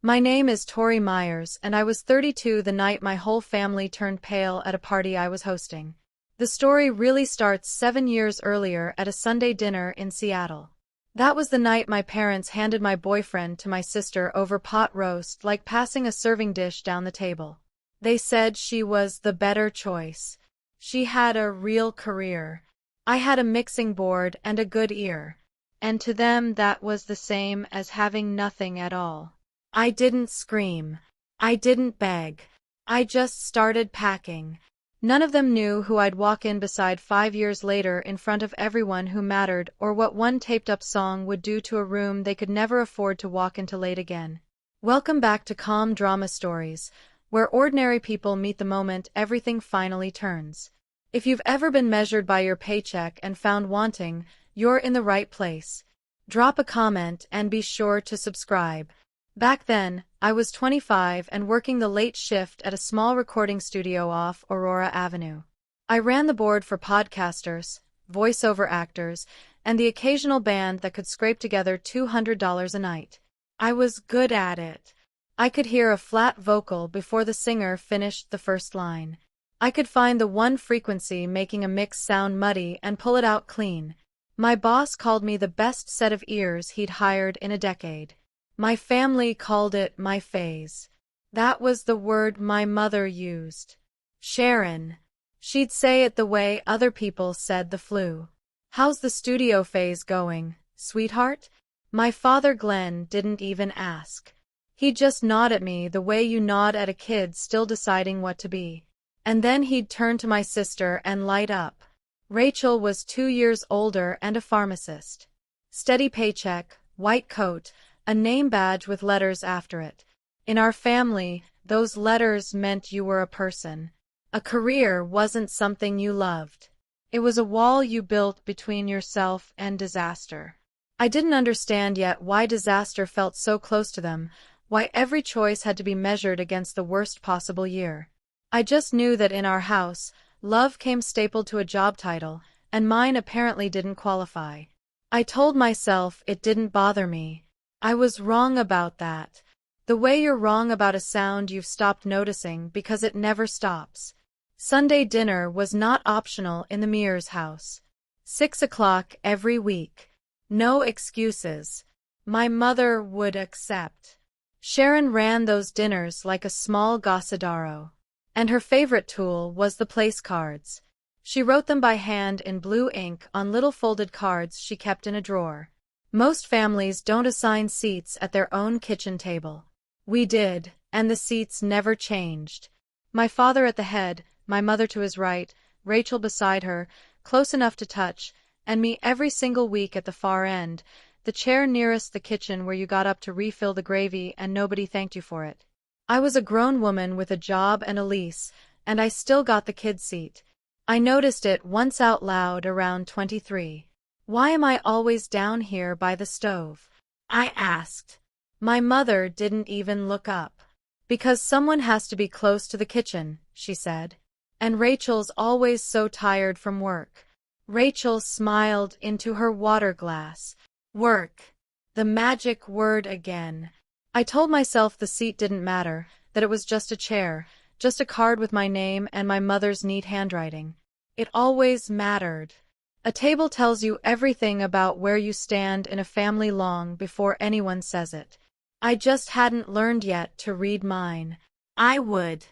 My name is Tori Myers, and I was 32 the night my whole family turned pale at a party I was hosting. The story really starts 7 years earlier at a Sunday dinner in Seattle. That was the night my parents handed my boyfriend to my sister over pot roast, like passing a serving dish down the table. They said she was the better choice. She had a real career. I had a mixing board and a good ear. And to them that was the same as having nothing at all. I didn't scream. I didn't beg. I just started packing. None of them knew who I'd walk in beside 5 years later in front of everyone who mattered, or what one taped-up song would do to a room they could never afford to walk into late again. Welcome back to Calm Drama Stories, where ordinary people meet the moment everything finally turns. If you've ever been measured by your paycheck and found wanting, you're in the right place. Drop a comment and be sure to subscribe. Back then, I was 25 and working the late shift at a small recording studio off Aurora Avenue. I ran the board for podcasters, voiceover actors, and the occasional band that could scrape together $200 a night. I was good at it. I could hear a flat vocal before the singer finished the first line. I could find the one frequency making a mix sound muddy and pull it out clean. My boss called me the best set of ears he'd hired in a decade. My family called it my phase. That was the word my mother used. Sharon. She'd say it the way other people said the flu. How's the studio phase going, sweetheart? My father Glenn didn't even ask. He'd just nod at me the way you nod at a kid still deciding what to be. And then he'd turn to my sister and light up. Rachel was 2 years older and a pharmacist. Steady paycheck, white coat, a name badge with letters after it. In our family, those letters meant you were a person. A career wasn't something you loved. It was a wall you built between yourself and disaster. I didn't understand yet why disaster felt so close to them, why every choice had to be measured against the worst possible year. I just knew that in our house, love came stapled to a job title, and mine apparently didn't qualify. I told myself it didn't bother me. I was wrong about that. The way you're wrong about a sound you've stopped noticing because it never stops. Sunday dinner was not optional in the Mears house. 6 o'clock every week. No excuses. My mother would accept. Sharon ran those dinners like a small gossadaro. And her favorite tool was the place cards. She wrote them by hand in blue ink on little folded cards she kept in a drawer. Most families don't assign seats at their own kitchen table. We did, and the seats never changed. My father at the head, my mother to his right, Rachel beside her, close enough to touch, and me every single week at the far end, the chair nearest the kitchen where you got up to refill the gravy and nobody thanked you for it. I was a grown woman with a job and a lease, and I still got the kid seat. I noticed it once out loud around 23. Why am I always down here by the stove? I asked. My mother didn't even look up. Because someone has to be close to the kitchen, she said. And Rachel's always so tired from work. Rachel smiled into her water glass. Work. The magic word again. I told myself the seat didn't matter, that it was just a chair, just a card with my name and my mother's neat handwriting. It always mattered. A table tells you everything about where you stand in a family long before anyone says it. I just hadn't learned yet to read mine. I would.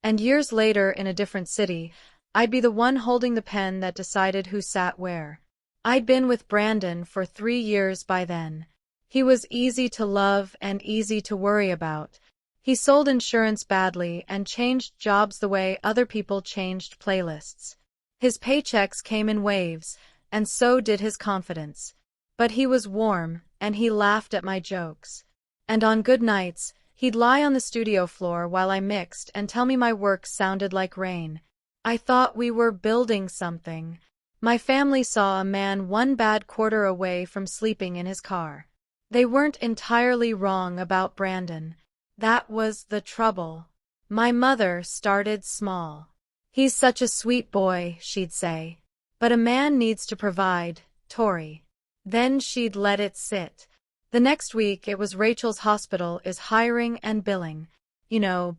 And years later in a different city, I'd be the one holding the pen that decided who sat where. I'd been with Brandon for 3 years by then. He was easy to love and easy to worry about. He sold insurance badly and changed jobs the way other people changed playlists. His paychecks came in waves, and so did his confidence. But he was warm, and he laughed at my jokes. And on good nights, he'd lie on the studio floor while I mixed and tell me my work sounded like rain. I thought we were building something. My family saw a man one bad quarter away from sleeping in his car. They weren't entirely wrong about Brandon. That was the trouble. My mother started small. He's such a sweet boy, she'd say. But a man needs to provide, Tori. Then she'd let it sit. The next week it was Rachel's hospital is hiring and billing.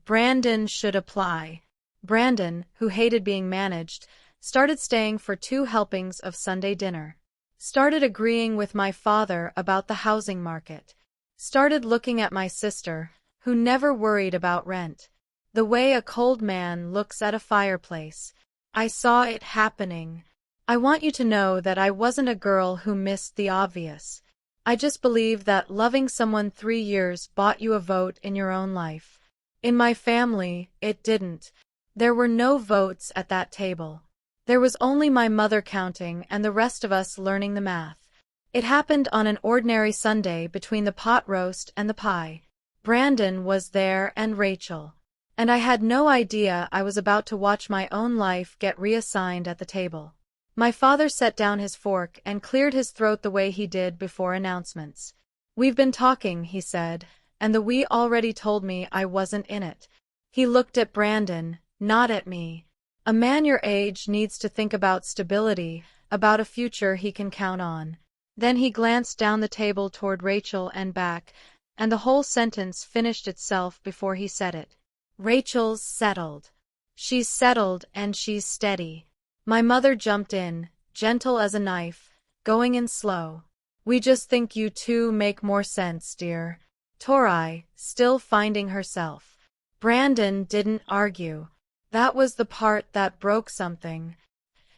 Brandon should apply. Brandon, who hated being managed, started staying for 2 helpings of Sunday dinner. Started agreeing with my father about the housing market. Started looking at my sister, who never worried about rent. The way a cold man looks at a fireplace. I saw it happening. I want you to know that I wasn't a girl who missed the obvious. I just believe that loving someone 3 years bought you a vote in your own life. In my family, it didn't. There were no votes at that table. There was only my mother counting and the rest of us learning the math. It happened on an ordinary Sunday between the pot roast and the pie. Brandon was there and Rachel. And I had no idea I was about to watch my own life get reassigned at the table. My father set down his fork and cleared his throat the way he did before announcements. "We've been talking," he said, and the "we" already told me I wasn't in it. He looked at Brandon, not at me. A man your age needs to think about stability, about a future he can count on. Then he glanced down the table toward Rachel and back, and the whole sentence finished itself before he said it. "Rachel's settled. She's settled and she's steady." My mother jumped in, gentle as a knife, going in slow. "We just think you two make more sense, dear." Tori, still finding herself. Brandon didn't argue. That was the part that broke something.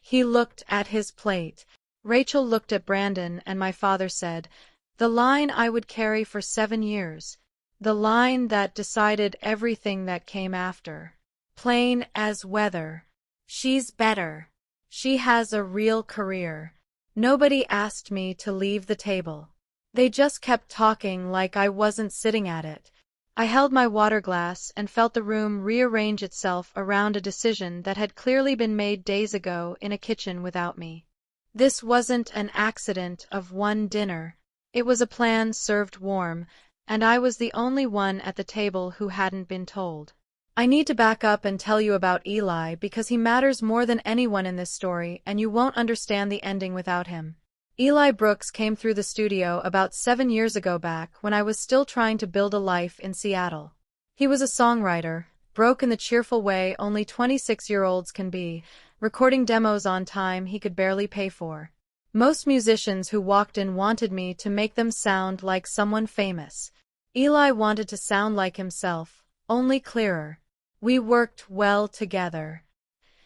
He looked at his plate. Rachel looked at Brandon and my father said, "The line I would carry for 7 years. The line that decided everything that came after. Plain as weather. She's better. She has a real career." Nobody asked me to leave the table. They just kept talking like I wasn't sitting at it. I held my water glass and felt the room rearrange itself around a decision that had clearly been made days ago in a kitchen without me. This wasn't an accident of one dinner. It was a plan served warm, and I was the only one at the table who hadn't been told. I need to back up and tell you about Eli because he matters more than anyone in this story, and you won't understand the ending without him. Eli Brooks came through the studio about 7 years ago back when I was still trying to build a life in Seattle. He was a songwriter, broke in the cheerful way only 26-year-olds can be, recording demos on time he could barely pay for. Most musicians who walked in wanted me to make them sound like someone famous. Eli wanted to sound like himself, only clearer. We worked well together.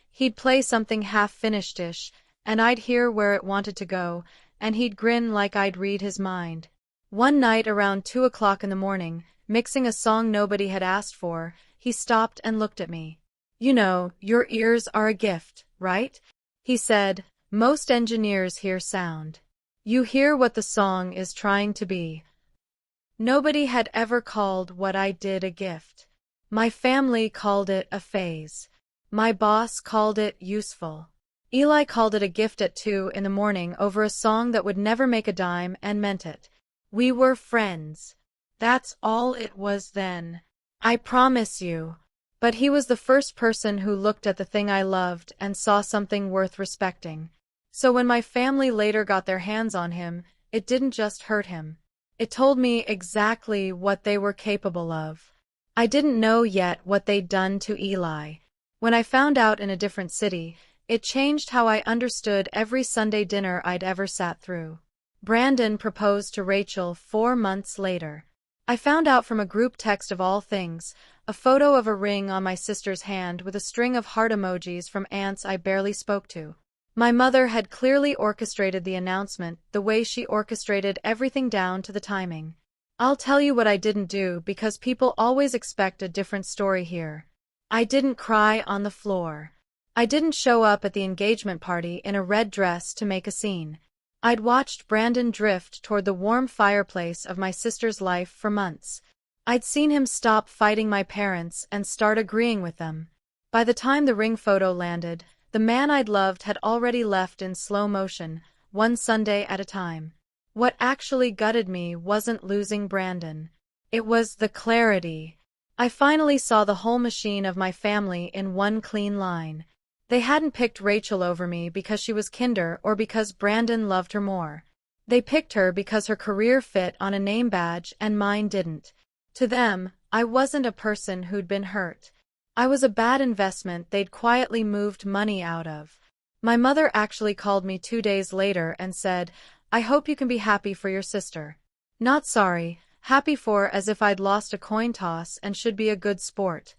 He'd play something half-finished-ish, and I'd hear where it wanted to go, and he'd grin like I'd read his mind. One night around 2 o'clock in the morning, mixing a song nobody had asked for, he stopped and looked at me. "Your ears are a gift, right?" he said. "Most engineers hear sound. You hear what the song is trying to be." Nobody had ever called what I did a gift. My family called it a phase. My boss called it useful. Eli called it a gift at 2 in the morning over a song that would never make a dime and meant it. We were friends. That's all it was then. I promise you. But he was the first person who looked at the thing I loved and saw something worth respecting. So when my family later got their hands on him, it didn't just hurt him. It told me exactly what they were capable of. I didn't know yet what they'd done to Eli. When I found out in a different city, it changed how I understood every Sunday dinner I'd ever sat through. Brandon proposed to Rachel 4 months later. I found out from a group text of all things, a photo of a ring on my sister's hand with a string of heart emojis from aunts I barely spoke to. My mother had clearly orchestrated the announcement the way she orchestrated everything down to the timing. I'll tell you what I didn't do because people always expect a different story here. I didn't cry on the floor. I didn't show up at the engagement party in a red dress to make a scene. I'd watched Brandon drift toward the warm fireplace of my sister's life for months. I'd seen him stop fighting my parents and start agreeing with them. By the time the ring photo landed, the man I'd loved had already left in slow motion, one Sunday at a time. What actually gutted me wasn't losing Brandon. It was the clarity. I finally saw the whole machine of my family in one clean line. They hadn't picked Rachel over me because she was kinder or because Brandon loved her more. They picked her because her career fit on a name badge and mine didn't. To them, I wasn't a person who'd been hurt. I was a bad investment they'd quietly moved money out of. My mother actually called me 2 days later and said, "I hope you can be happy for your sister." Not sorry, happy for as if I'd lost a coin toss and should be a good sport.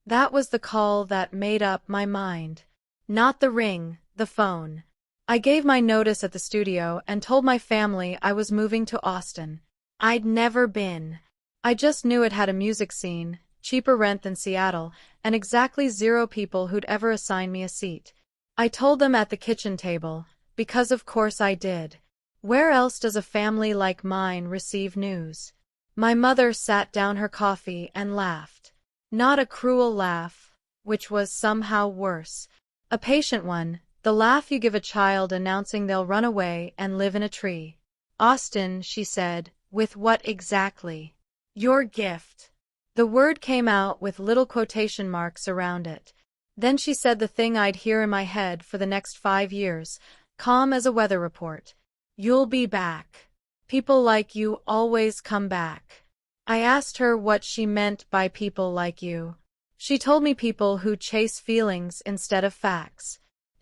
That was the call that made up my mind. Not the ring, the phone. I gave my notice at the studio and told my family I was moving to Austin. I'd never been. I just knew it had a music scene, cheaper rent than Seattle, and exactly 0 people who'd ever assign me a seat. I told them at the kitchen table, because of course I did. Where else does a family like mine receive news? My mother sat down her coffee and laughed. Not a cruel laugh, which was somehow worse. A patient one, the laugh you give a child announcing they'll run away and live in a tree. "Austin," she said, "with what exactly?" "Your gift." The word came out with little quotation marks around it. Then she said the thing I'd hear in my head for the next 5 years, calm as a weather report. "You'll be back. People like you always come back." I asked her what she meant by people like you. She told me people who chase feelings instead of facts.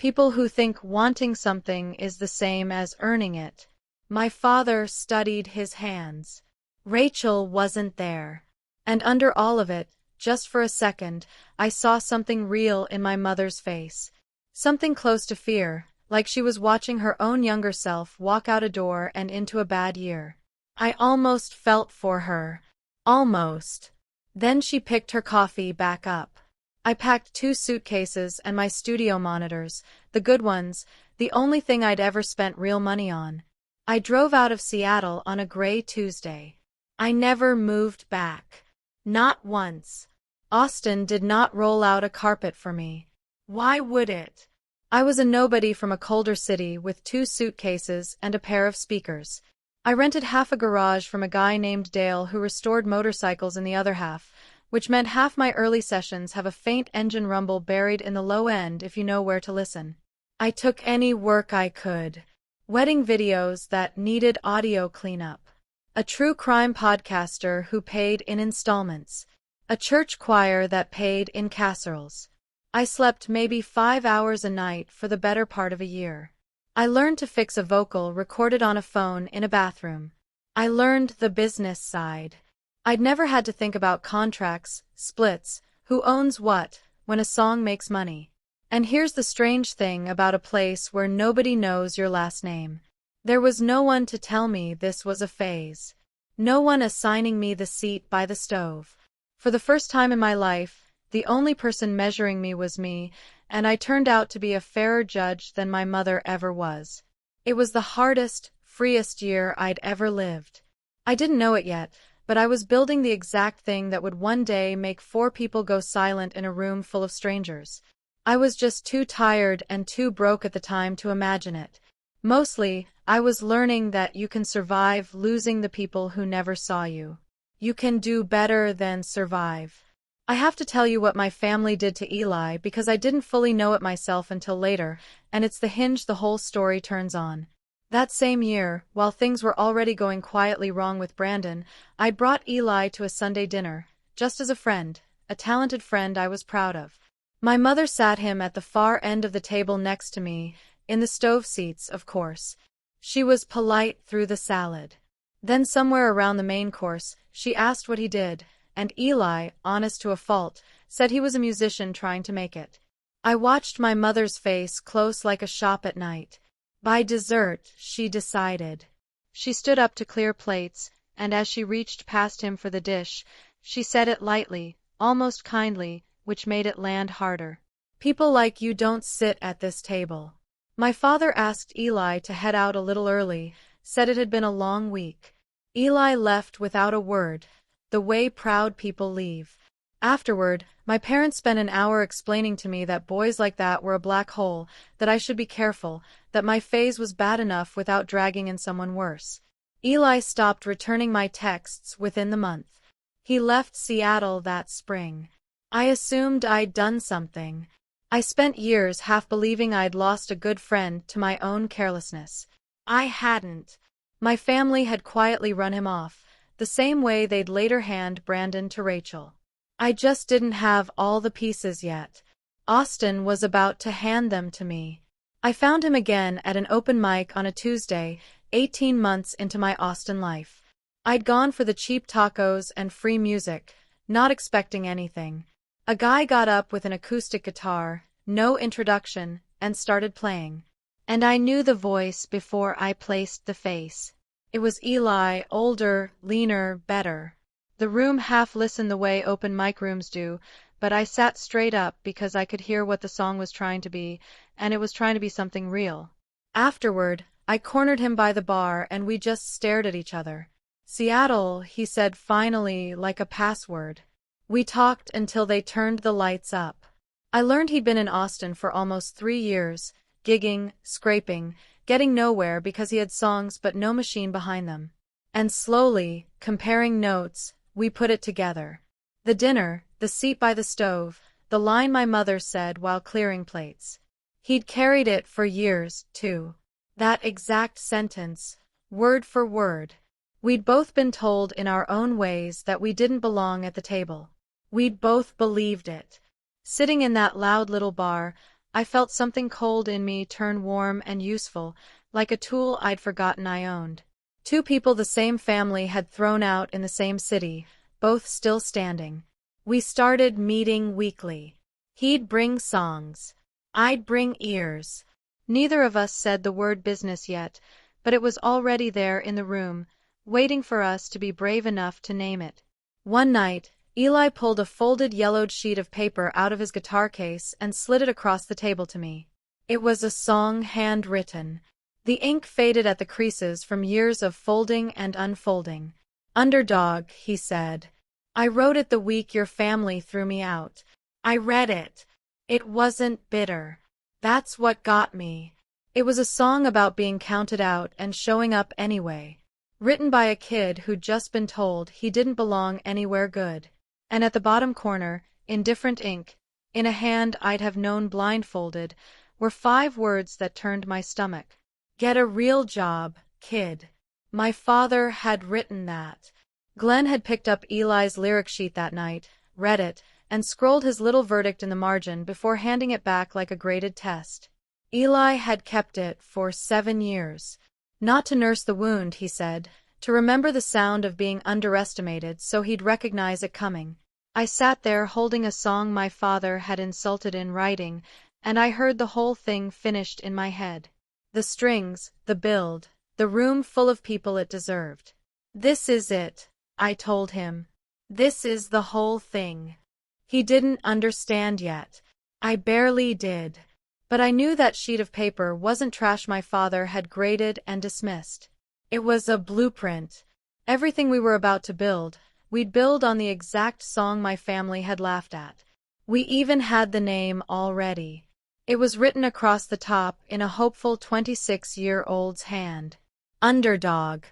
People who think wanting something is the same as earning it. My father studied his hands. Rachel wasn't there. And under all of it, just for a second, I saw something real in my mother's face. Something close to fear, like she was watching her own younger self walk out a door and into a bad year. I almost felt for her. Almost. Then she picked her coffee back up. I packed 2 suitcases and my studio monitors, the good ones, the only thing I'd ever spent real money on. I drove out of Seattle on a gray Tuesday. I never moved back. Not once. Austin did not roll out a carpet for me. Why would it? I was a nobody from a colder city with 2 suitcases and a pair of speakers. I rented half a garage from a guy named Dale who restored motorcycles in the other half, which meant half my early sessions have a faint engine rumble buried in the low end if you know where to listen. I took any work I could. Wedding videos that needed audio cleanup. A true crime podcaster who paid in installments. A church choir that paid in casseroles. I slept maybe 5 hours a night for the better part of a year. I learned to fix a vocal recorded on a phone in a bathroom. I learned the business side. I'd never had to think about contracts, splits, who owns what, when a song makes money. And here's the strange thing about a place where nobody knows your last name. There was no one to tell me this was a phase. No one assigning me the seat by the stove. For the first time in my life, the only person measuring me was me, and I turned out to be a fairer judge than my mother ever was. It was the hardest, freest year I'd ever lived. I didn't know it yet, but I was building the exact thing that would one day make 4 people go silent in a room full of strangers. I was just too tired and too broke at the time to imagine it. Mostly, I was learning that you can survive losing the people who never saw you. You can do better than survive. I have to tell you what my family did to Eli because I didn't fully know it myself until later, and it's the hinge the whole story turns on. That same year, while things were already going quietly wrong with Brandon, I brought Eli to a Sunday dinner, just as a friend, a talented friend I was proud of. My mother sat him at the far end of the table next to me, in the stove seats, of course. She was polite through the salad. Then somewhere around the main course, she asked what he did, and Eli, honest to a fault, said he was a musician trying to make it. I watched my mother's face close like a shop at night. By dessert, she decided. She stood up to clear plates, and as she reached past him for the dish, she said it lightly, almost kindly, which made it land harder. "People like you don't sit at this table." My father asked Eli to head out a little early, said it had been a long week. Eli left without a word, the way proud people leave. Afterward, my parents spent an hour explaining to me that boys like that were a black hole, that I should be careful, that my phase was bad enough without dragging in someone worse. Eli stopped returning my texts within the month. He left Seattle that spring. I assumed I'd done something. I spent years half believing I'd lost a good friend to my own carelessness. I hadn't. My family had quietly run him off, the same way they'd later hand Brandon to Rachel. I just didn't have all the pieces yet. Austin was about to hand them to me. I found him again at an open mic on a Tuesday, 18 months into my Austin life. I'd gone for the cheap tacos and free music, not expecting anything. A guy got up with an acoustic guitar, no introduction, and started playing. And I knew the voice before I placed the face. It was Eli, older, leaner, better. The room half listened the way open mic rooms do, but I sat straight up because I could hear what the song was trying to be, and it was trying to be something real. Afterward, I cornered him by the bar and we just stared at each other. Seattle, he said finally, like a password. We talked until they turned the lights up. I learned he'd been in Austin for almost 3 years, gigging, scraping, getting nowhere because he had songs but no machine behind them. And slowly, comparing notes, we put it together. The dinner, the seat by the stove, the line my mother said while clearing plates. He'd carried it for years, too. That exact sentence, word for word. We'd both been told in our own ways that we didn't belong at the table. We'd both believed it. Sitting in that loud little bar, I felt something cold in me turn warm and useful, like a tool I'd forgotten I owned. 2 people the same family had thrown out in the same city, both still standing. We started meeting weekly. He'd bring songs. I'd bring ears. Neither of us said the word business yet, but it was already there in the room, waiting for us to be brave enough to name it. One night, Eli pulled a folded yellowed sheet of paper out of his guitar case and slid it across the table to me. It was a song handwritten. The ink faded at the creases from years of folding and unfolding. Underdog, he said. I wrote it the week your family threw me out. I read it. It wasn't bitter. That's what got me. It was a song about being counted out and showing up anyway. Written by a kid who'd just been told he didn't belong anywhere good. And at the bottom corner, in different ink, in a hand I'd have known blindfolded, were 5 words that turned my stomach. Get a real job, kid. My father had written that. Glenn had picked up Eli's lyric sheet that night, read it, and scrolled his little verdict in the margin before handing it back like a graded test. Eli had kept it for 7 years. Not to nurse the wound, he said, to remember the sound of being underestimated so he'd recognize it coming. I sat there holding a song my father had insulted in writing, and I heard the whole thing finished in my head. The strings, the build, the room full of people it deserved. This is it, I told him. This is the whole thing. He didn't understand yet. I barely did. But I knew that sheet of paper wasn't trash my father had graded and dismissed. It was a blueprint. Everything we were about to build, we'd build on the exact song my family had laughed at. We even had the name already. It was written across the top in a hopeful 26-year-old's hand. Underdog.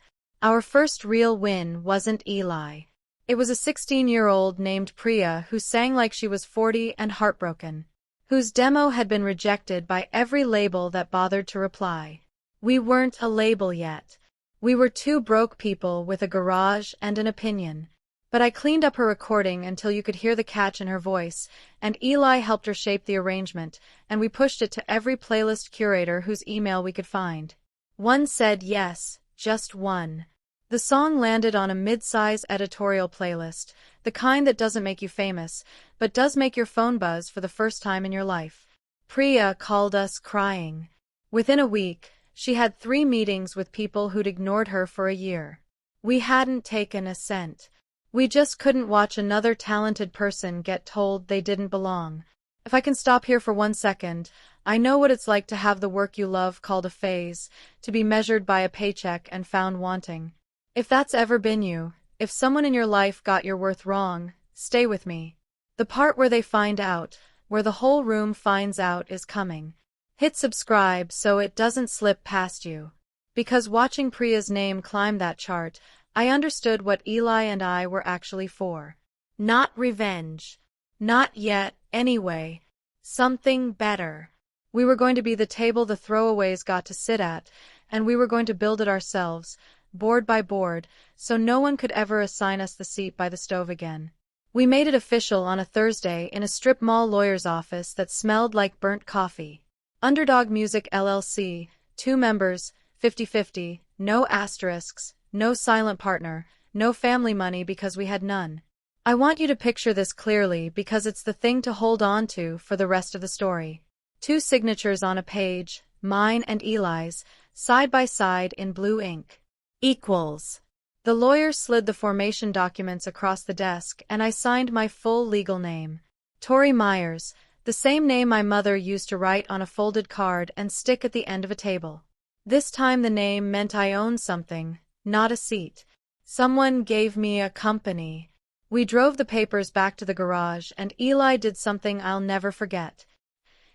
Our first real win wasn't Eli. It was a 16-year-old named Priya who sang like she was 40 and heartbroken, whose demo had been rejected by every label that bothered to reply. We weren't a label yet. We were 2 broke people with a garage and an opinion. But I cleaned up her recording until you could hear the catch in her voice, and Eli helped her shape the arrangement, and we pushed it to every playlist curator whose email we could find. One said yes, just one. The song landed on a mid-size editorial playlist, the kind that doesn't make you famous, but does make your phone buzz for the first time in your life. Priya called us crying. Within a week, she had 3 meetings with people who'd ignored her for a year. We hadn't taken a cent. We just couldn't watch another talented person get told they didn't belong. If I can stop here for 1 second, I know what it's like to have the work you love called a phase, to be measured by a paycheck and found wanting. If that's ever been you, if someone in your life got your worth wrong, stay with me. The part where they find out, where the whole room finds out, is coming. Hit subscribe so it doesn't slip past you. Because watching Priya's name climb that chart, I understood what Eli and I were actually for. Not revenge. Not yet, anyway. Something better. We were going to be the table the throwaways got to sit at, and we were going to build it ourselves, board by board, so no one could ever assign us the seat by the stove again. We made it official on a Thursday in a strip mall lawyer's office that smelled like burnt coffee. Underdog Music LLC, 2 members, 50-50, no asterisks, no silent partner, no family money because we had none. I want you to picture this clearly because it's the thing to hold on to for the rest of the story. 2 signatures on a page, mine and Eli's, side by side in blue ink. Equals. The lawyer slid the formation documents across the desk and I signed my full legal name. Tori Myers, the same name my mother used to write on a folded card and stick at the end of a table. This time the name meant I owned something, not a seat. Someone gave me a company. We drove the papers back to the garage and Eli did something I'll never forget.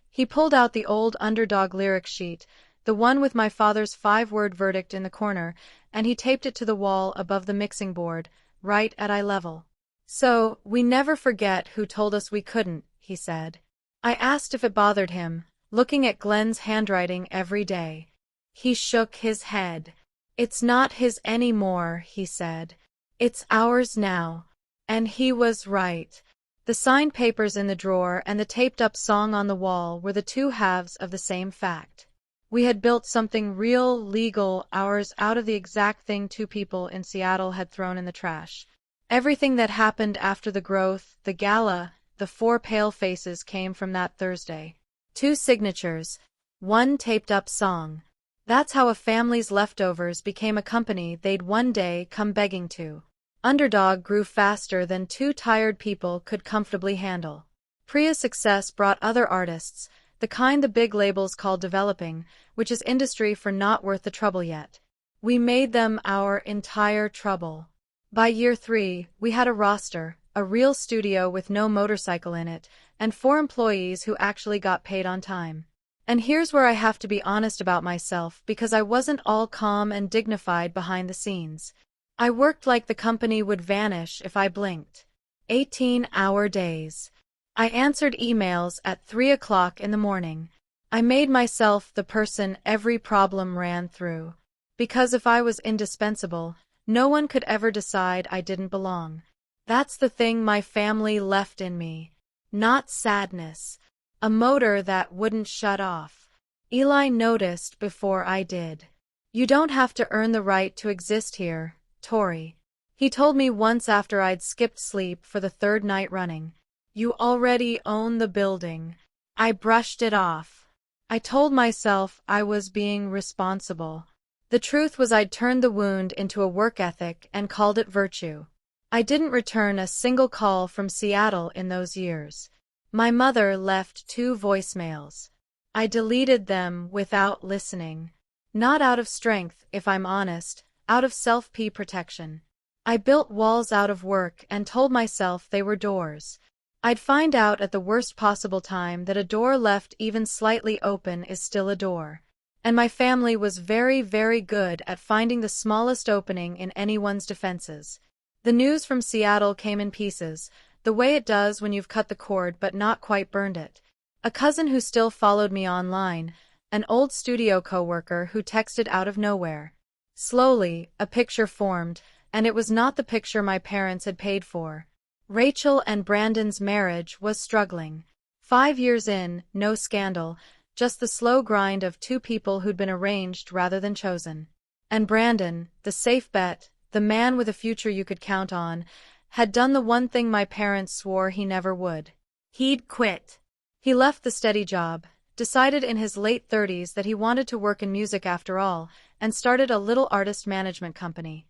He pulled out the old Underdog lyric sheet, the one with my father's 5-word verdict in the corner, and he taped it to the wall above the mixing board, right at eye level. "So, we never forget who told us we couldn't," he said. I asked if it bothered him, looking at Glenn's handwriting every day. He shook his head. "It's not his anymore," he said. "It's ours now." And he was right. The signed papers in the drawer and the taped-up song on the wall were the 2 halves of the same fact. We had built something real, legal, ours out of the exact thing 2 people in Seattle had thrown in the trash. Everything that happened after the growth, the gala, the 4 pale faces came from that Thursday. 2 signatures, 1 taped-up song. That's how a family's leftovers became a company they'd one day come begging to. Underdog grew faster than 2 tired people could comfortably handle. Priya's success brought other artists, the kind the big labels call developing, which is industry for not worth the trouble yet. We made them our entire trouble. By year 3, we had a roster, a real studio with no motorcycle in it, and 4 employees who actually got paid on time. And here's where I have to be honest about myself because I wasn't all calm and dignified behind the scenes. I worked like the company would vanish if I blinked. 18-hour days. I answered emails at 3 o'clock in the morning. I made myself the person every problem ran through. Because if I was indispensable, no one could ever decide I didn't belong. That's the thing my family left in me. Not sadness. A motor that wouldn't shut off. Eli noticed before I did. "You don't have to earn the right to exist here, Tori," he told me once after I'd skipped sleep for the 3rd night running. "You already own the building." I brushed it off. I told myself I was being responsible. The truth was I'd turned the wound into a work ethic and called it virtue. I didn't return a single call from Seattle in those years. My mother left 2 voicemails. I deleted them without listening. Not out of strength, if I'm honest, out of self-protection. I built walls out of work and told myself they were doors. I'd find out at the worst possible time that a door left even slightly open is still a door. And my family was very, very good at finding the smallest opening in anyone's defenses. The news from Seattle came in pieces, the way it does when you've cut the cord but not quite burned it. A cousin who still followed me online, an old studio coworker who texted out of nowhere. Slowly, a picture formed, and it was not the picture my parents had paid for. Rachel and Brandon's marriage was struggling. 5 years in, no scandal, just the slow grind of 2 people who'd been arranged rather than chosen. And Brandon, the safe bet, the man with a future you could count on, had done the one thing my parents swore he never would. He'd quit. He left the steady job, decided in his late 30s that he wanted to work in music after all, and started a little artist management company.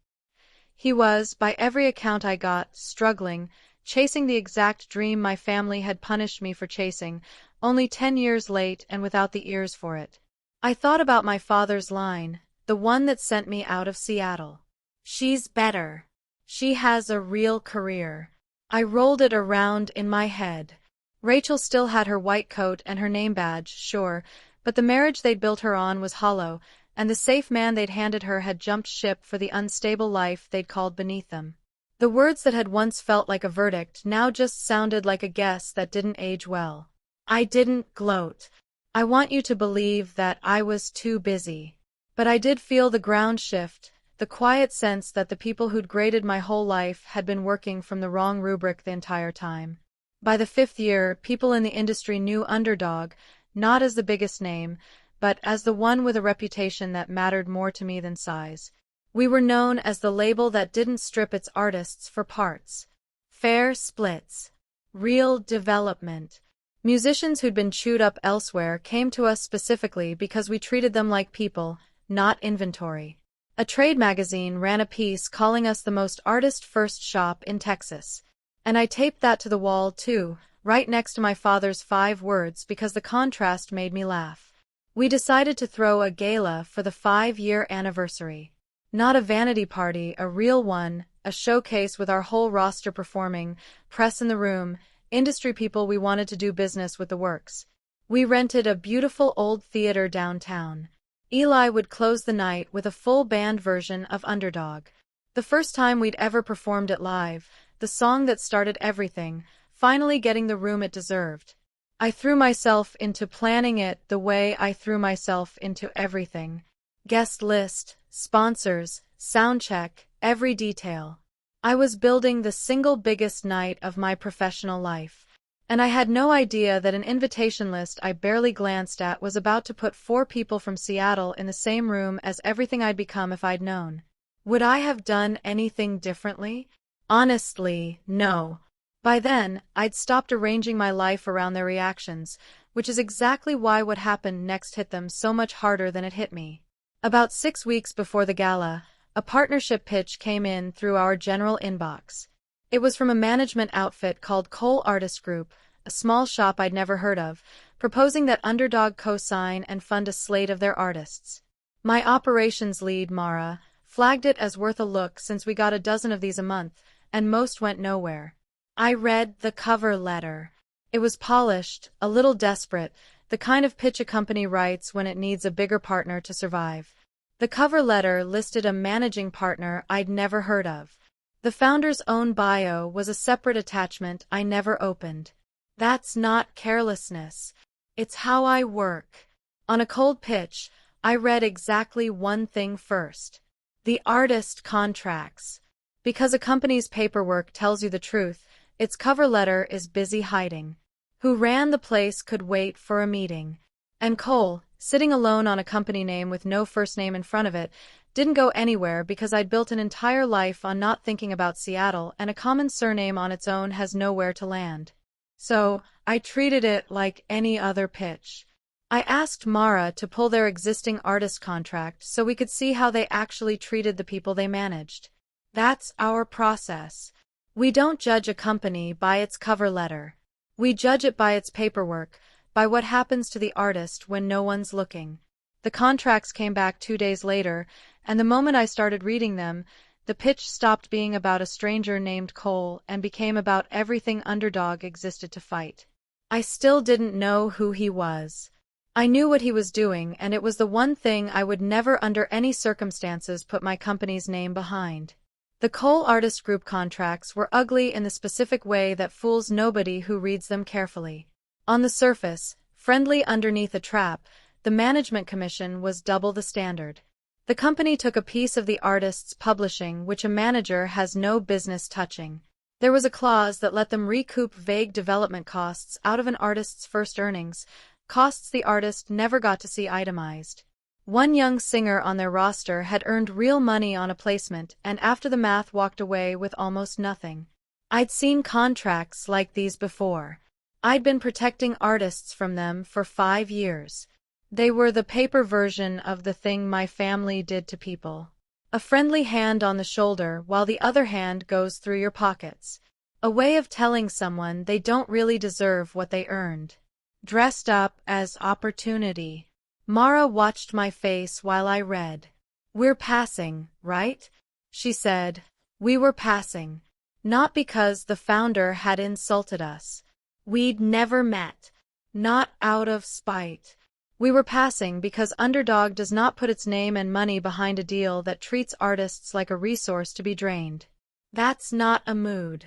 He was, by every account I got, struggling, chasing the exact dream my family had punished me for chasing, only 10 years late and without the ears for it. I thought about my father's line, the one that sent me out of Seattle. "She's better. She has a real career." I rolled it around in my head. Rachel still had her white coat and her name badge, sure, but the marriage they'd built her on was hollow, and the safe man they'd handed her had jumped ship for the unstable life they'd called beneath them. The words that had once felt like a verdict now just sounded like a guess that didn't age well. I didn't gloat. I want you to believe that I was too busy. But I did feel the ground shift, the quiet sense that the people who'd graded my whole life had been working from the wrong rubric the entire time. By the 5th year, people in the industry knew Underdog, not as the biggest name, but as the one with a reputation that mattered more to me than size. We were known as the label that didn't strip its artists for parts. Fair splits. Real development. Musicians who'd been chewed up elsewhere came to us specifically because we treated them like people, not inventory. A trade magazine ran a piece calling us the most artist-first shop in Texas. And I taped that to the wall, too, right next to my father's 5 words because the contrast made me laugh. We decided to throw a gala for the 5-year anniversary. Not a vanity party, a real one, a showcase with our whole roster performing, press in the room, industry people we wanted to do business with the works. We rented a beautiful old theater downtown. Eli would close the night with a full band version of Underdog. The first time we'd ever performed it live, the song that started everything, finally getting the room it deserved. I threw myself into planning it the way I threw myself into everything. Guest list, sponsors, soundcheck, every detail. I was building the single biggest night of my professional life. And I had no idea that an invitation list I barely glanced at was about to put 4 people from Seattle in the same room as everything I'd become if I'd known. Would I have done anything differently? Honestly, no. By then, I'd stopped arranging my life around their reactions, which is exactly why what happened next hit them so much harder than it hit me. About 6 weeks before the gala, a partnership pitch came in through our general inbox. It was from a management outfit called Cole Artist Group, a small shop I'd never heard of, proposing that Underdog co-sign and fund a slate of their artists. My operations lead, Mara, flagged it as worth a look since we got a dozen of these a month, and most went nowhere. I read the cover letter. It was polished, a little desperate, the kind of pitch a company writes when it needs a bigger partner to survive. The cover letter listed a managing partner I'd never heard of. The founder's own bio was a separate attachment I never opened. That's not carelessness. It's how I work. On a cold pitch, I read exactly one thing first. The artist contracts. Because a company's paperwork tells you the truth, its cover letter is busy hiding. Who ran the place could wait for a meeting. And Cole, sitting alone on a company name with no first name in front of it, didn't go anywhere because I'd built an entire life on not thinking about Seattle, and a common surname on its own has nowhere to land. So, I treated it like any other pitch. I asked Mara to pull their existing artist contract so we could see how they actually treated the people they managed. That's our process. We don't judge a company by its cover letter. We judge it by its paperwork, by what happens to the artist when no one's looking. The contracts came back 2 days later, and the moment I started reading them, the pitch stopped being about a stranger named Cole and became about everything Underdog existed to fight. I still didn't know who he was. I knew what he was doing, and it was the one thing I would never under any circumstances put my company's name behind. The Cole Artist Group contracts were ugly in the specific way that fools nobody who reads them carefully. On the surface, friendly underneath a trap, the management commission was double the standard. The company took a piece of the artist's publishing which a manager has no business touching. There was a clause that let them recoup vague development costs out of an artist's first earnings, costs the artist never got to see itemized. One young singer on their roster had earned real money on a placement and after the math walked away with almost nothing. I'd seen contracts like these before. I'd been protecting artists from them for 5 years. They were the paper version of the thing my family did to people. A friendly hand on the shoulder while the other hand goes through your pockets. A way of telling someone they don't really deserve what they earned. Dressed up as opportunity. Mara watched my face while I read. "We're passing, right?" she said. We were passing. Not because the founder had insulted us. We'd never met. Not out of spite. We were passing because Underdog does not put its name and money behind a deal that treats artists like a resource to be drained. That's not a mood.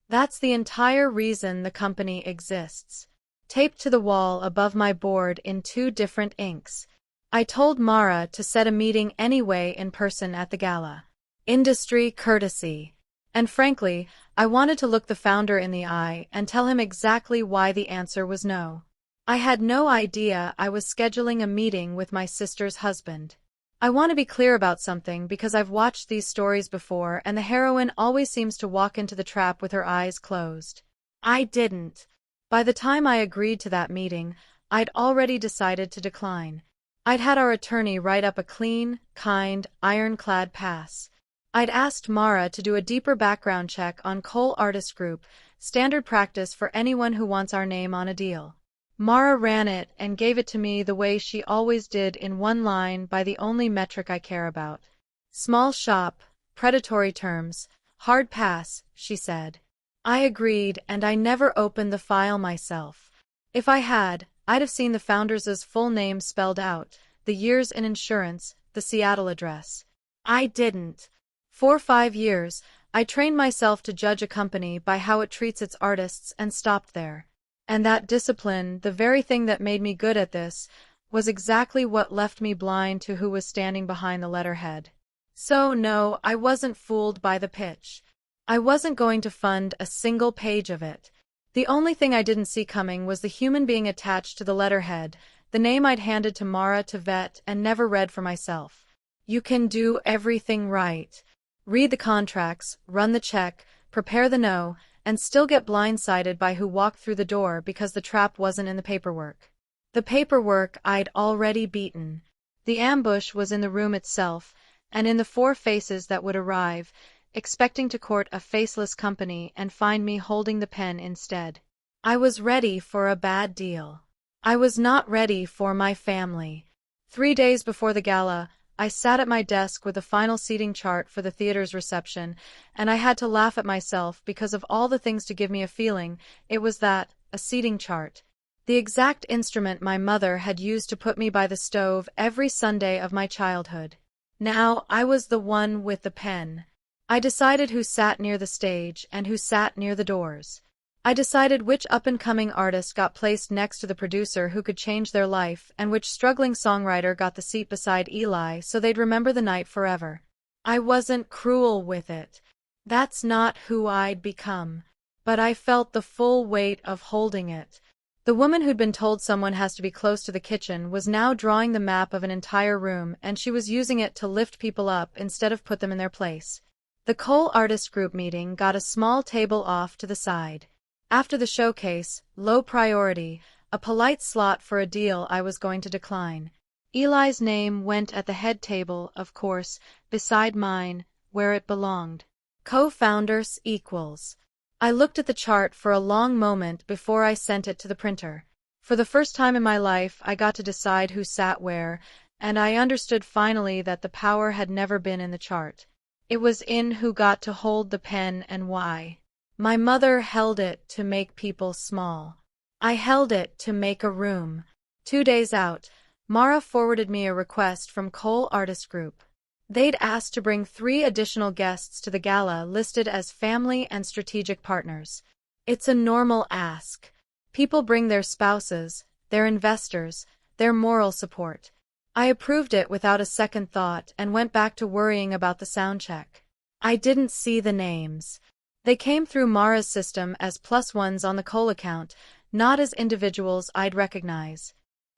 That's the entire reason the company exists. Taped to the wall above my board in 2 different inks. I told Mara to set a meeting anyway in person at the gala. Industry courtesy. And frankly, I wanted to look the founder in the eye and tell him exactly why the answer was no. I had no idea I was scheduling a meeting with my sister's husband. I want to be clear about something because I've watched these stories before and the heroine always seems to walk into the trap with her eyes closed. I didn't. By the time I agreed to that meeting, I'd already decided to decline. I'd had our attorney write up a clean, kind, ironclad pass. I'd asked Mara to do a deeper background check on Cole Artist Group, standard practice for anyone who wants our name on a deal. Mara ran it and gave it to me the way she always did in one line by the only metric I care about. Small shop, predatory terms, hard pass, she said. I agreed and I never opened the file myself. If I had, I'd have seen the founders' full name spelled out, the years in insurance, the Seattle address. I didn't. For 5 years, I trained myself to judge a company by how it treats its artists and stopped there. And that discipline, the very thing that made me good at this, was exactly what left me blind to who was standing behind the letterhead. So no, I wasn't fooled by the pitch. I wasn't going to fund a single page of it. The only thing I didn't see coming was the human being attached to the letterhead, the name I'd handed to Mara to vet and never read for myself. You can do everything right. Read the contracts, run the check, prepare the no, and still get blindsided by who walked through the door because the trap wasn't in the paperwork. The paperwork I'd already beaten. The ambush was in the room itself, and in the 4 faces that would arrive, expecting to court a faceless company and find me holding the pen instead. I was ready for a bad deal. I was not ready for my family. 3 days before the gala, I sat at my desk with the final seating chart for the theater's reception, and I had to laugh at myself because of all the things to give me a feeling. It was that, a seating chart. The exact instrument my mother had used to put me by the stove every Sunday of my childhood. Now I was the one with the pen. I decided who sat near the stage and who sat near the doors. I decided which up-and-coming artist got placed next to the producer who could change their life and which struggling songwriter got the seat beside Eli so they'd remember the night forever. I wasn't cruel with it. That's not who I'd become. But I felt the full weight of holding it. The woman who'd been told someone has to be close to the kitchen was now drawing the map of an entire room and she was using it to lift people up instead of put them in their place. The Cole Artist Group meeting got a small table off to the side. After the showcase, low priority, a polite slot for a deal I was going to decline. Eli's name went at the head table, of course, beside mine, where it belonged. Co-founders equals. I looked at the chart for a long moment before I sent it to the printer. For the first time in my life, I got to decide who sat where, and I understood finally that the power had never been in the chart. It was in who got to hold the pen and why. My mother held it to make people small. I held it to make a room. 2 days out, Mara forwarded me a request from Cole Artist Group. They'd asked to bring 3 additional guests to the gala listed as family and strategic partners. It's a normal ask. People bring their spouses, their investors, their moral support. I approved it without a second thought and went back to worrying about the sound check. I didn't see the names. They came through Mara's system as +1s on the Cole account, not as individuals I'd recognize.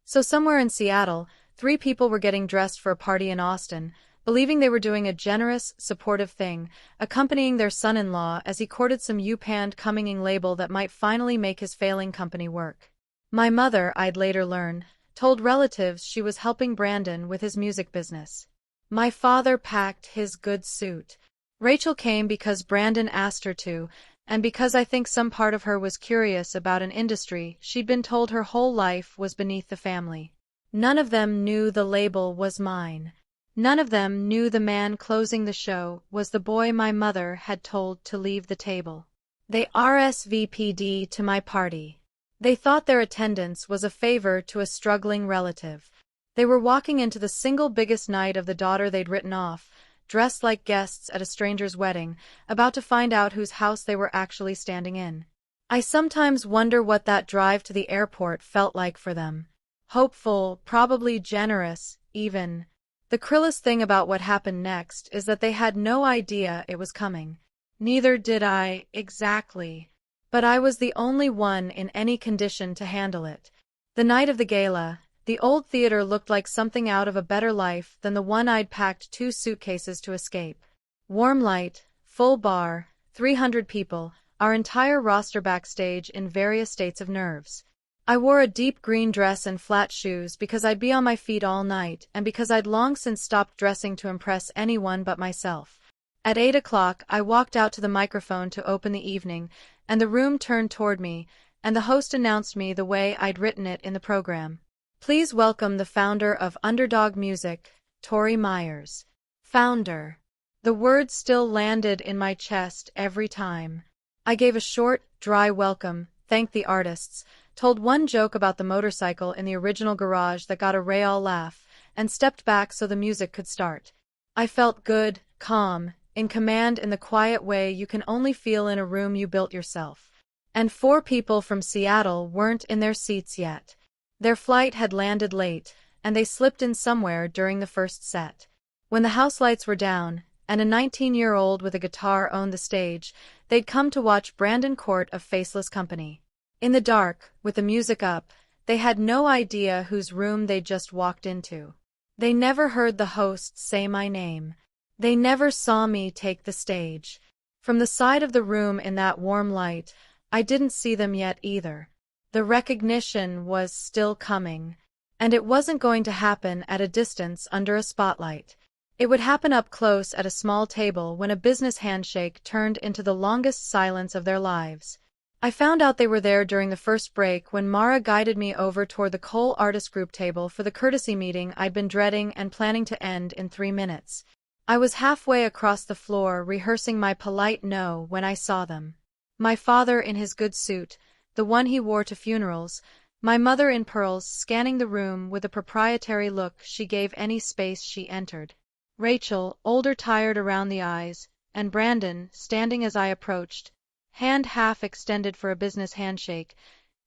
So somewhere in Seattle, 3 people were getting dressed for a party in Austin, believing they were doing a generous, supportive thing, accompanying their son-in-law as he courted some U-panned coming label that might finally make his failing company work. My mother, I'd later learn, told relatives she was helping Brandon with his music business. My father packed his good suit. Rachel came because Brandon asked her to, and because I think some part of her was curious about an industry she'd been told her whole life was beneath the family. None of them knew the label was mine. None of them knew the man closing the show was the boy my mother had told to leave the table. They RSVP'd to my party. They thought their attendance was a favor to a struggling relative. They were walking into the single biggest night of the daughter they'd written off, dressed like guests at a stranger's wedding, about to find out whose house they were actually standing in. I sometimes wonder what that drive to the airport felt like for them. Hopeful, probably generous, even. The cruelest thing about what happened next is that they had no idea it was coming. Neither did I, exactly. But I was the only one in any condition to handle it. The night of the gala, the old theater looked like something out of a better life than the one I'd packed 2 suitcases to escape. Warm light, full bar, 300 people, our entire roster backstage in various states of nerves. I wore a deep green dress and flat shoes because I'd be on my feet all night and because I'd long since stopped dressing to impress anyone but myself. At 8 o'clock, I walked out to the microphone to open the evening, and the room turned toward me, and the host announced me the way I'd written it in the program. Please welcome the founder of Underdog Music, Tori Myers. Founder. The words still landed in my chest every time. I gave a short, dry welcome, thanked the artists, told one joke about the motorcycle in the original garage that got a Rayal laugh, and stepped back so the music could start. I felt good, calm, in command in the quiet way you can only feel in a room you built yourself. And 4 people from Seattle weren't in their seats yet. Their flight had landed late, and they slipped in somewhere during the first set. When the house lights were down, and a 19-year-old with a guitar owned the stage, they'd come to watch Brandon Court of Faceless Company. In the dark, with the music up, they had no idea whose room they'd just walked into. They never heard the host say my name. They never saw me take the stage. From the side of the room in that warm light, I didn't see them yet either. The recognition was still coming. And it wasn't going to happen at a distance under a spotlight. It would happen up close at a small table when a business handshake turned into the longest silence of their lives. I found out they were there during the first break when Mara guided me over toward the Cole Artist Group table for the courtesy meeting I'd been dreading and planning to end in 3 minutes. I was halfway across the floor rehearsing my polite no when I saw them. My father in his good suit, the one he wore to funerals, my mother in pearls scanning the room with a proprietary look she gave any space she entered. Rachel, older, tired around the eyes, and Brandon, standing as I approached, hand half extended for a business handshake,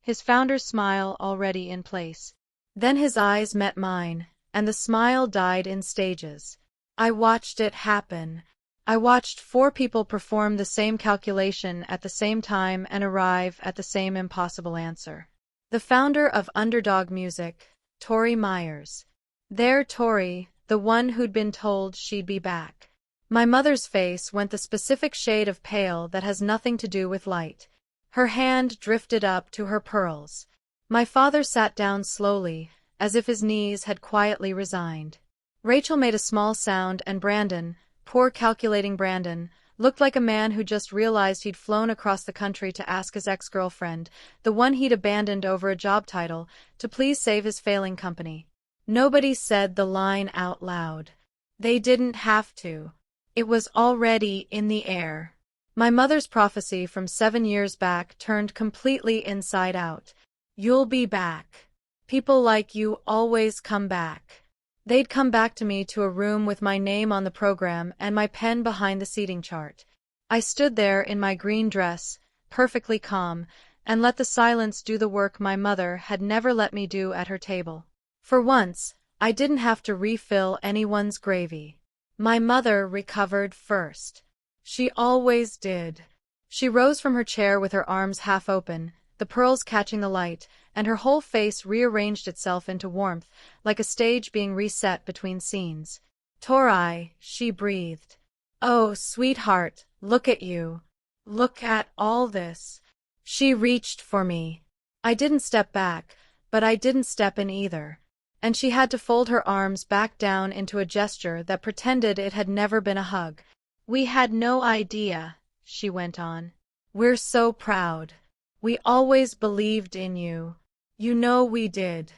his founder's smile already in place. Then his eyes met mine, and the smile died in stages. I watched it happen. I watched 4 people perform the same calculation at the same time and arrive at the same impossible answer. The founder of Underdog Music, Tori Myers. There Tori, the one who'd been told she'd be back. My mother's face went the specific shade of pale that has nothing to do with light. Her hand drifted up to her pearls. My father sat down slowly, as if his knees had quietly resigned. Rachel made a small sound and Brandon, poor calculating Brandon, looked like a man who just realized he'd flown across the country to ask his ex-girlfriend, the one he'd abandoned over a job title, to please save his failing company. Nobody said the line out loud. They didn't have to. It was already in the air. My mother's prophecy from 7 years back turned completely inside out. You'll be back. People like you always come back. They'd come back to me to a room with my name on the program and my pen behind the seating chart. I stood there in my green dress, perfectly calm, and let the silence do the work my mother had never let me do at her table. For once, I didn't have to refill anyone's gravy. My mother recovered first. She always did. She rose from her chair with her arms half open, the pearls catching the light, and her whole face rearranged itself into warmth, like a stage being reset between scenes. Tori, she breathed. Oh, sweetheart, look at you. Look at all this. She reached for me. I didn't step back, but I didn't step in either. And she had to fold her arms back down into a gesture that pretended it had never been a hug. We had no idea, she went on. We're so proud. We always believed in you. You know we did.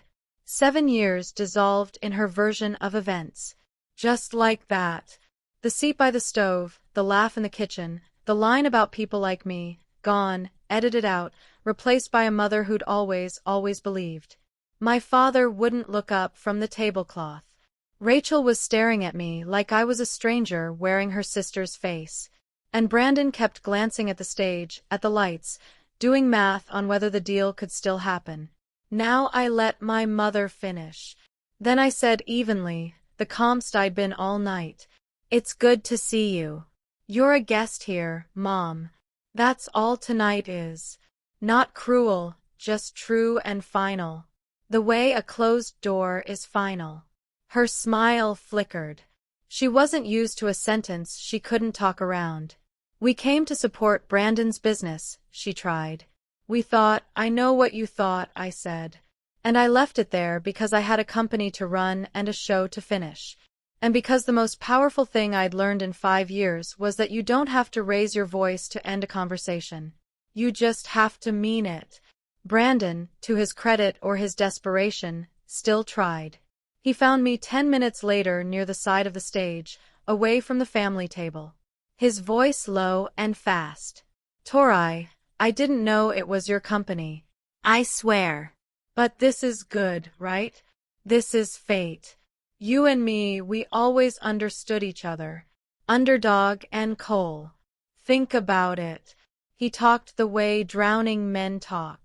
7 years dissolved in her version of events. Just like that. The seat by the stove, the laugh in the kitchen, the line about people like me, gone, edited out, replaced by a mother who'd always believed. My father wouldn't look up from the tablecloth. Rachel was staring at me like I was a stranger wearing her sister's face. And Brandon kept glancing at the stage, at the lights, doing math on whether the deal could still happen. Now I let my mother finish. Then I said evenly, the calmest I'd been all night. It's good to see you. You're a guest here, Mom. That's all tonight is. Not cruel, just true and final. The way a closed door is final. Her smile flickered. She wasn't used to a sentence she couldn't talk around. We came to support Brandon's business, she tried. We thought, I know what you thought, I said. And I left it there because I had a company to run and a show to finish. And because the most powerful thing I'd learned in 5 years was that you don't have to raise your voice to end a conversation. You just have to mean it. Brandon, to his credit or his desperation, still tried. He found me 10 minutes later near the side of the stage, away from the family table. His voice low and fast. Tori, I didn't know it was your company. I swear. But this is good, right? This is fate. You and me, we always understood each other. Underdog and Cole. Think about it. He talked the way drowning men talk.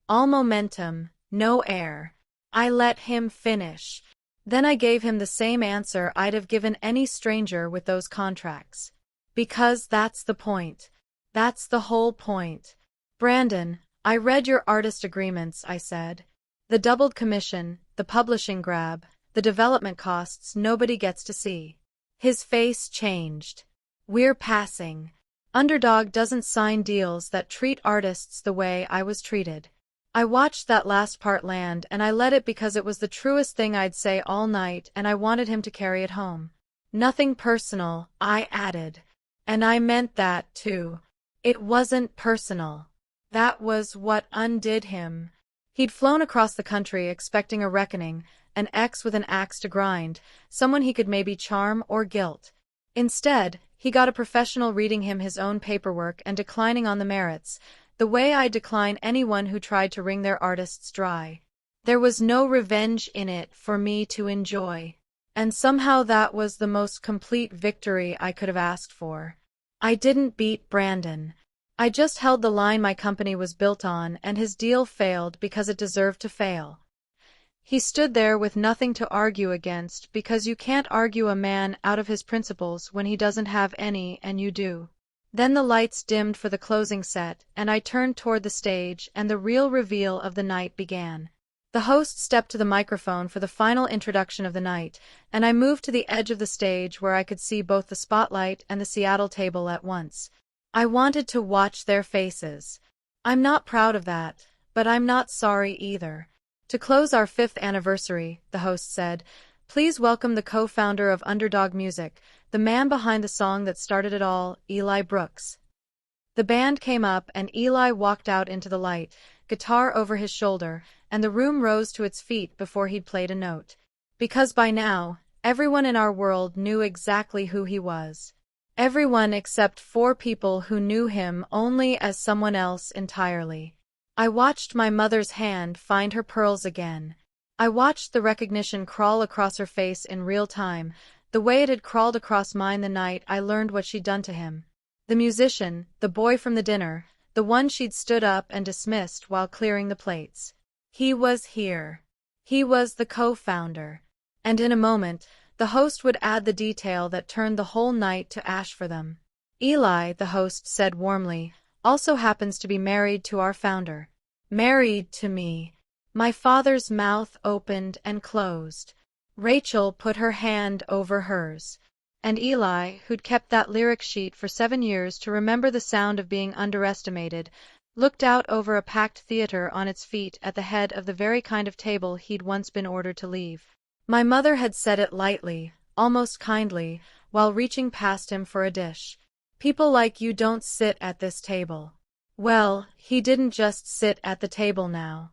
All momentum, no air. I let him finish. Then I gave him the same answer I'd have given any stranger with those contracts. Because that's the point. That's the whole point. Brandon, I read your artist agreements, I said. The doubled commission, the publishing grab, the development costs nobody gets to see. His face changed. We're passing. Underdog doesn't sign deals that treat artists the way I was treated. I watched that last part land and I let it because it was the truest thing I'd say all night and I wanted him to carry it home. Nothing personal, I added. And I meant that, too. It wasn't personal. That was what undid him. He'd flown across the country expecting a reckoning, an ex with an axe to grind, someone he could maybe charm or guilt. Instead, he got a professional reading him his own paperwork and declining on the merits, the way I decline anyone who tried to wring their artists dry. There was no revenge in it for me to enjoy. And somehow that was the most complete victory I could have asked for. I didn't beat Brandon. I just held the line my company was built on, and his deal failed because it deserved to fail. He stood there with nothing to argue against because you can't argue a man out of his principles when he doesn't have any and you do. Then the lights dimmed for the closing set, and I turned toward the stage, and the real reveal of the night began. The host stepped to the microphone for the final introduction of the night, and I moved to the edge of the stage where I could see both the spotlight and the Seattle table at once. I wanted to watch their faces. I'm not proud of that, but I'm not sorry either. To close our 5th anniversary, the host said, please welcome the co-founder of Underdog Music, the man behind the song that started it all, Eli Brooks. The band came up and Eli walked out into the light, guitar over his shoulder, and the room rose to its feet before he'd played a note. Because by now, everyone in our world knew exactly who he was. Everyone except 4 people who knew him only as someone else entirely. I watched my mother's hand find her pearls again. I watched the recognition crawl across her face in real time, the way it had crawled across mine the night I learned what she'd done to him. The musician, the boy from the dinner, the one she'd stood up and dismissed while clearing the plates. He was here. He was the co-founder. And in a moment, the host would add the detail that turned the whole night to ash for them. Eli, the host said warmly, also happens to be married to our founder. Married to me. My father's mouth opened and closed. Rachel put her hand over hers. And Eli, who'd kept that lyric sheet for 7 years to remember the sound of being underestimated, looked out over a packed theater on its feet at the head of the very kind of table he'd once been ordered to leave. My mother had said it lightly, almost kindly, while reaching past him for a dish. People like you don't sit at this table. Well, he didn't just sit at the table now.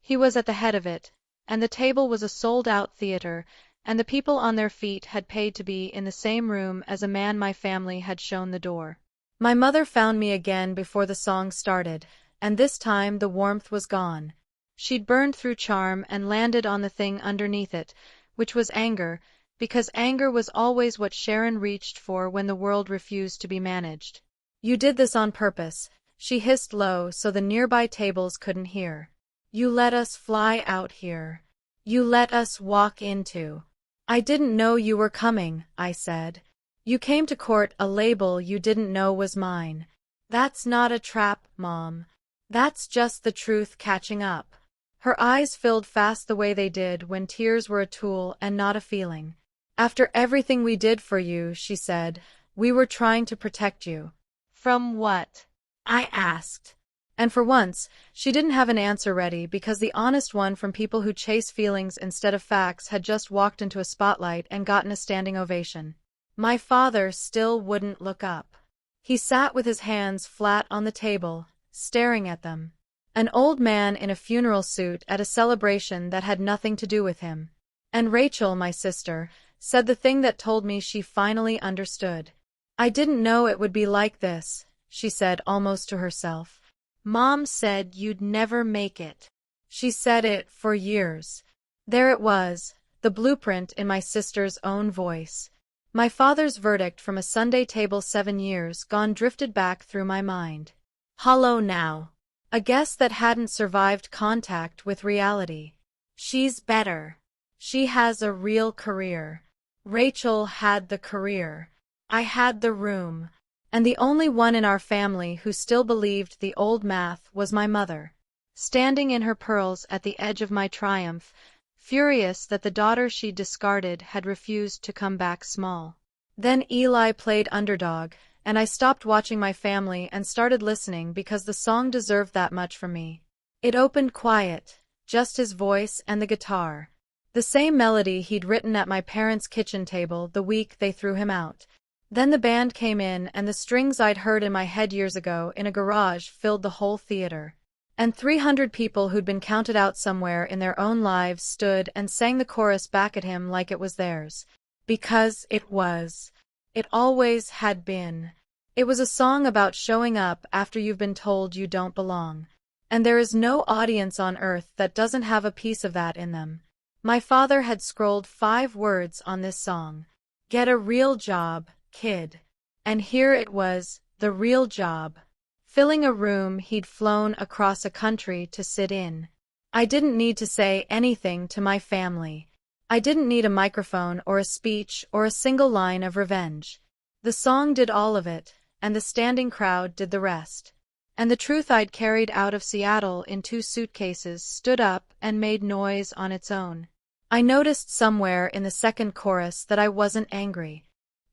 He was at the head of it, and the table was a sold-out theater, and the people on their feet had paid to be in the same room as a man my family had shown the door. My mother found me again before the song started, and this time the warmth was gone. She'd burned through charm and landed on the thing underneath it, which was anger, because anger was always what Sharon reached for when the world refused to be managed. You did this on purpose, she hissed low so the nearby tables couldn't hear. You let us fly out here. You let us walk into. I didn't know you were coming, I said. You came to court a label you didn't know was mine. That's not a trap, Mom. That's just the truth catching up. Her eyes filled fast the way they did when tears were a tool and not a feeling. After everything we did for you, she said, we were trying to protect you. From what? I asked. And for once, she didn't have an answer ready because the honest one from people who chase feelings instead of facts had just walked into a spotlight and gotten a standing ovation. My father still wouldn't look up. He sat with his hands flat on the table, staring at them. An old man in a funeral suit at a celebration that had nothing to do with him. And Rachel, my sister, said the thing that told me she finally understood. I didn't know it would be like this, she said almost to herself. Mom said you'd never make it. She said it for years. There it was, the blueprint in my sister's own voice. My father's verdict from a Sunday table 7 years gone drifted back through my mind. Hollow now. A guess that hadn't survived contact with reality. She's better. She has a real career. Rachel had the career. I had the room. And the only one in our family who still believed the old math was my mother. Standing in her pearls at the edge of my triumph, furious that the daughter she discarded had refused to come back small. Then Eli played underdog, and I stopped watching my family and started listening because the song deserved that much from me. It opened quiet, just his voice and the guitar. The same melody he'd written at my parents' kitchen table the week they threw him out. Then the band came in and the strings I'd heard in my head years ago in a garage filled the whole theater. And 300 people who'd been counted out somewhere in their own lives stood and sang the chorus back at him like it was theirs. Because it was. It always had been. It was a song about showing up after you've been told you don't belong. And there is no audience on earth that doesn't have a piece of that in them. My father had scrolled 5 words on this song. Get a real job, kid. And here it was, the real job. Filling a room he'd flown across a country to sit in. I didn't need to say anything to my family. I didn't need a microphone or a speech or a single line of revenge. The song did all of it, and the standing crowd did the rest. And the truth I'd carried out of Seattle in 2 suitcases stood up and made noise on its own. I noticed somewhere in the second chorus that I wasn't angry.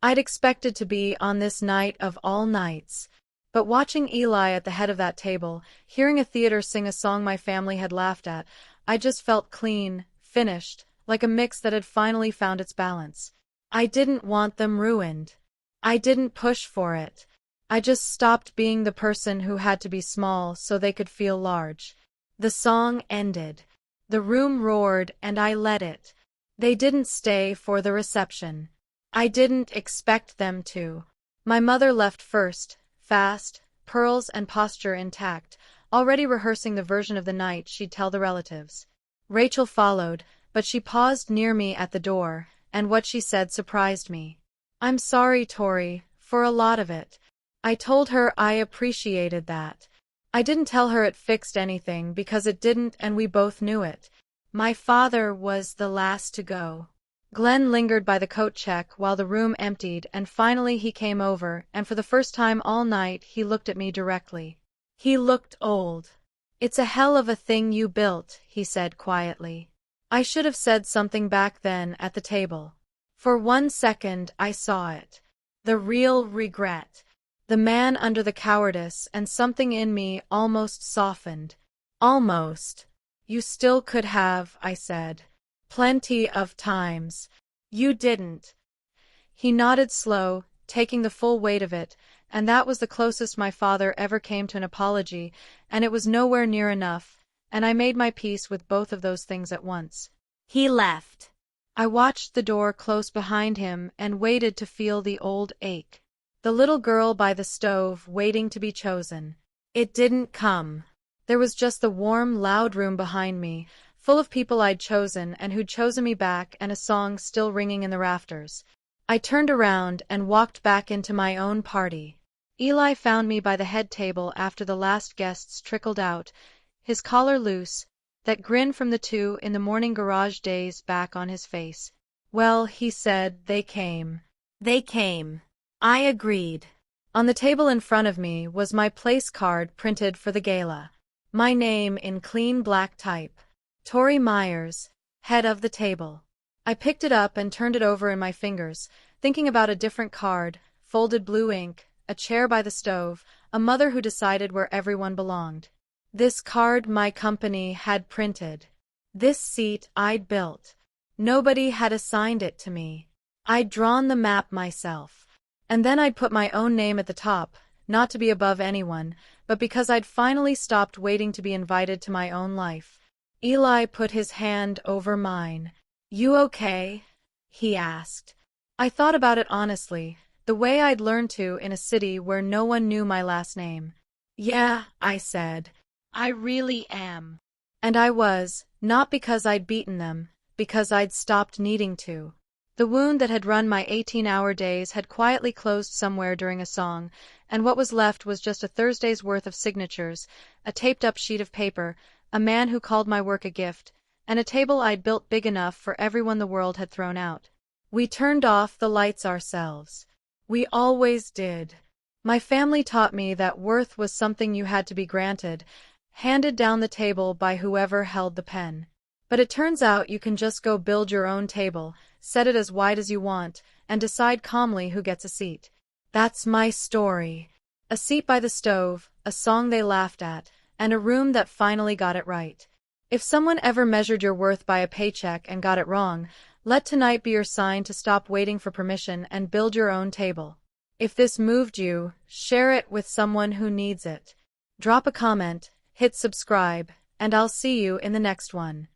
I'd expected to be on this night of all nights. But watching Eli at the head of that table, hearing a theater sing a song my family had laughed at, I just felt clean, finished, like a mix that had finally found its balance. I didn't want them ruined. I didn't push for it. I just stopped being the person who had to be small so they could feel large. The song ended. The room roared and I let it. They didn't stay for the reception. I didn't expect them to. My mother left first, fast, pearls and posture intact, already rehearsing the version of the night she'd tell the relatives. Rachel followed, but she paused near me at the door, and what she said surprised me. I'm sorry, Tori, for a lot of it. I told her I appreciated that. I didn't tell her it fixed anything because it didn't and we both knew it. My father was the last to go. Glenn lingered by the coat check while the room emptied and finally he came over and for the first time all night he looked at me directly. He looked old. It's a hell of a thing you built, he said quietly. I should have said something back then at the table. For 1 second I saw it. The real regret. The man under the cowardice and something in me almost softened. Almost. You still could have, I said. Plenty of times. You didn't. He nodded slow, taking the full weight of it, and that was the closest my father ever came to an apology, and it was nowhere near enough, and I made my peace with both of those things at once. He left. I watched the door close behind him and waited to feel the old ache. The little girl by the stove waiting to be chosen. It didn't come. There was just the warm, loud room behind me, full of people I'd chosen and who'd chosen me back and a song still ringing in the rafters. I turned around and walked back into my own party. Eli found me by the head table after the last guests trickled out, his collar loose, that grin from the 2 in the morning garage days back on his face. Well, he said, they came. They came. I agreed. On the table in front of me was my place card printed for the gala. My name in clean black type. Tori Myers, head of the table. I picked it up and turned it over in my fingers, thinking about a different card, folded blue ink, a chair by the stove, a mother who decided where everyone belonged. This card my company had printed. This seat I'd built. Nobody had assigned it to me. I'd drawn the map myself. And then I'd put my own name at the top, not to be above anyone, but because I'd finally stopped waiting to be invited to my own life. Eli put his hand over mine. You okay? He asked. I thought about it honestly, the way I'd learned to in a city where no one knew my last name. Yeah, I said. I really am. And I was, not because I'd beaten them, because I'd stopped needing to. The wound that had run my 18-hour days had quietly closed somewhere during a song, and what was left was just a Thursday's worth of signatures, a taped-up sheet of paper, a man who called my work a gift, and a table I'd built big enough for everyone the world had thrown out. We turned off the lights ourselves. We always did. My family taught me that worth was something you had to be granted, handed down the table by whoever held the pen. But it turns out you can just go build your own table, set it as wide as you want, and decide calmly who gets a seat. That's my story. A seat by the stove, a song they laughed at, and a room that finally got it right. If someone ever measured your worth by a paycheck and got it wrong, let tonight be your sign to stop waiting for permission and build your own table. If this moved you, share it with someone who needs it. Drop a comment, hit subscribe, and I'll see you in the next one.